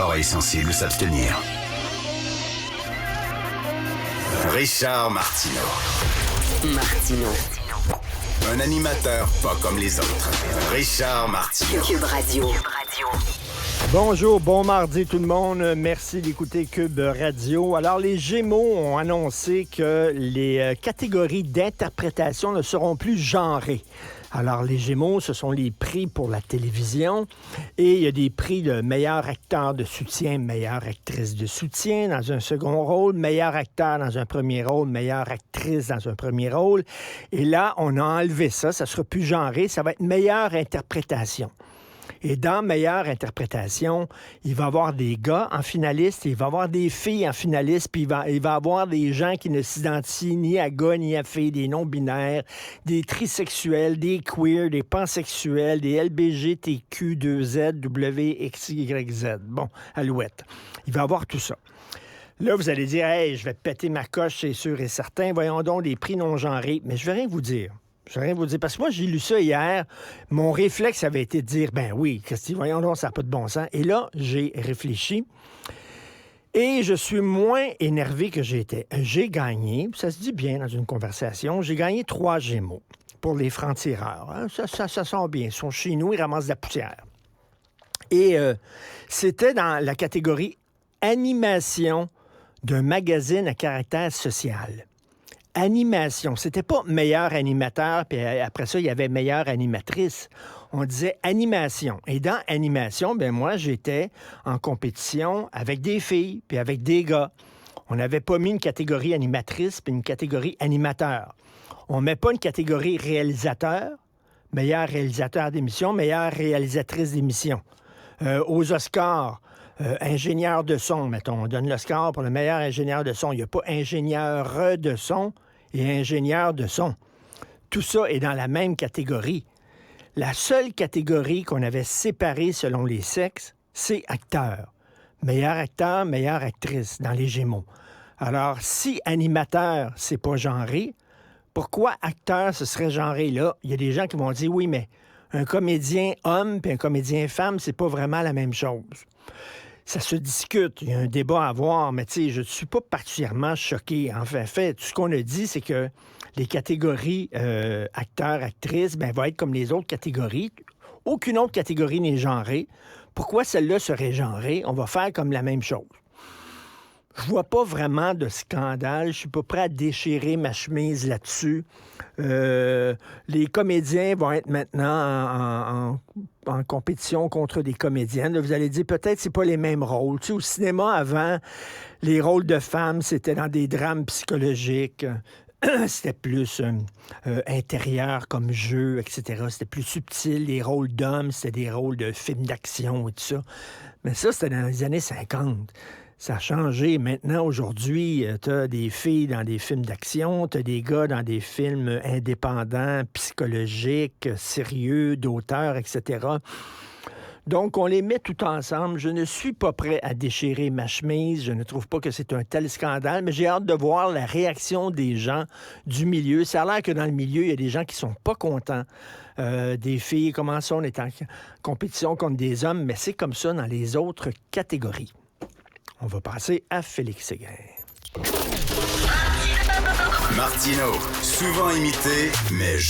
Oreilles sensibles s'abstenir. Richard Martineau. Un animateur pas comme les autres. Richard Martineau. Cube Radio. Bonjour, bon mardi tout le monde. Merci d'écouter Cube Radio. Alors, les Gémeaux ont annoncé que les catégories d'interprétation ne seront plus genrées. Alors, les Gémeaux, ce sont les prix pour la télévision et il y a des prix de meilleur acteur de soutien, meilleure actrice de soutien dans un second rôle, meilleur acteur dans un premier rôle, meilleure actrice dans un premier rôle. Et là, on a enlevé ça, ça sera plus genré, ça va être meilleure interprétation. Et dans meilleure interprétation, il va y avoir des gars en finaliste, il va y avoir des filles en finaliste, puis il va y avoir des gens qui ne s'identifient ni à gars ni à filles, des non-binaires, des trisexuels, des queers, des pansexuels, des LBGTQ2Z, WXYZ. Bon, alouette. Il va y avoir tout ça. Là, vous allez dire, « Hey, je vais péter ma coche, c'est sûr et certain. Voyons donc des prix non-genrés. » Mais je vais rien vous dire. Je vais rien vous dire. Parce que moi, j'ai lu ça hier. Mon réflexe avait été de dire, ben oui, Christy, voyons donc, ça n'a pas de bon sens. Et là, j'ai réfléchi. Et je suis moins énervé que j'étais. J'ai gagné, ça se dit bien dans une conversation, j'ai gagné 3 Gémeaux pour les francs-tireurs. Hein? Ça sent bien. Ils sont chez nous, ils ramassent de la poussière. Et c'était dans la catégorie animation d'un magazine à caractère social. Animation. C'était pas meilleur animateur, puis après ça, il y avait meilleure animatrice. On disait animation. Et dans animation, ben moi, j'étais en compétition avec des filles, puis avec des gars. On n'avait pas mis une catégorie animatrice, puis une catégorie animateur. On met pas une catégorie réalisateur, meilleur réalisateur d'émission, meilleure réalisatrice d'émission. Aux Oscars, ingénieur de son, mettons. On donne l'Oscar pour le meilleur ingénieur de son. Il n'y a pas ingénieur de son et ingénieur de son. Tout ça est dans la même catégorie. La seule catégorie qu'on avait séparée selon les sexes, c'est acteur. Meilleur acteur, meilleure actrice dans les Gémeaux. Alors, si animateur, c'est pas genré, pourquoi acteur, ce serait genré là? Il y a des gens qui vont dire, oui, mais un comédien homme puis un comédien femme, c'est pas vraiment la même chose. Ça se discute, il y a un débat à avoir, mais tu sais, je ne suis pas particulièrement choqué. En fait, tout ce qu'on a dit, c'est que les catégories acteurs, actrices, ben, vont être comme les autres catégories. Aucune autre catégorie n'est genrée. Pourquoi celle-là serait genrée? On va faire comme la même chose. Je vois pas vraiment de scandale. Je suis pas prêt à déchirer ma chemise là-dessus. Les comédiens vont être maintenant en compétition contre des comédiennes. Là, vous allez dire, peut-être c'est pas les mêmes rôles. Tu sais, au cinéma, avant, les rôles de femmes, c'était dans des drames psychologiques. C'était plus intérieur comme jeu, etc. C'était plus subtil. Les rôles d'hommes, c'était des rôles de films d'action et tout ça. Mais ça, c'était dans les années 50. Ça a changé. Maintenant, aujourd'hui, t'as des filles dans des films d'action, t'as des gars dans des films indépendants, psychologiques, sérieux, d'auteurs, etc. Donc, on les met tout ensemble. Je ne suis pas prêt à déchirer ma chemise. Je ne trouve pas que c'est un tel scandale, mais j'ai hâte de voir la réaction des gens du milieu. Ça a l'air que dans le milieu, il y a des gens qui sont pas contents des filles. Comment ça, on est en compétition contre des hommes, mais c'est comme ça dans les autres catégories. On va passer à Félix Séguin. Martineau, souvent imité, mais jamais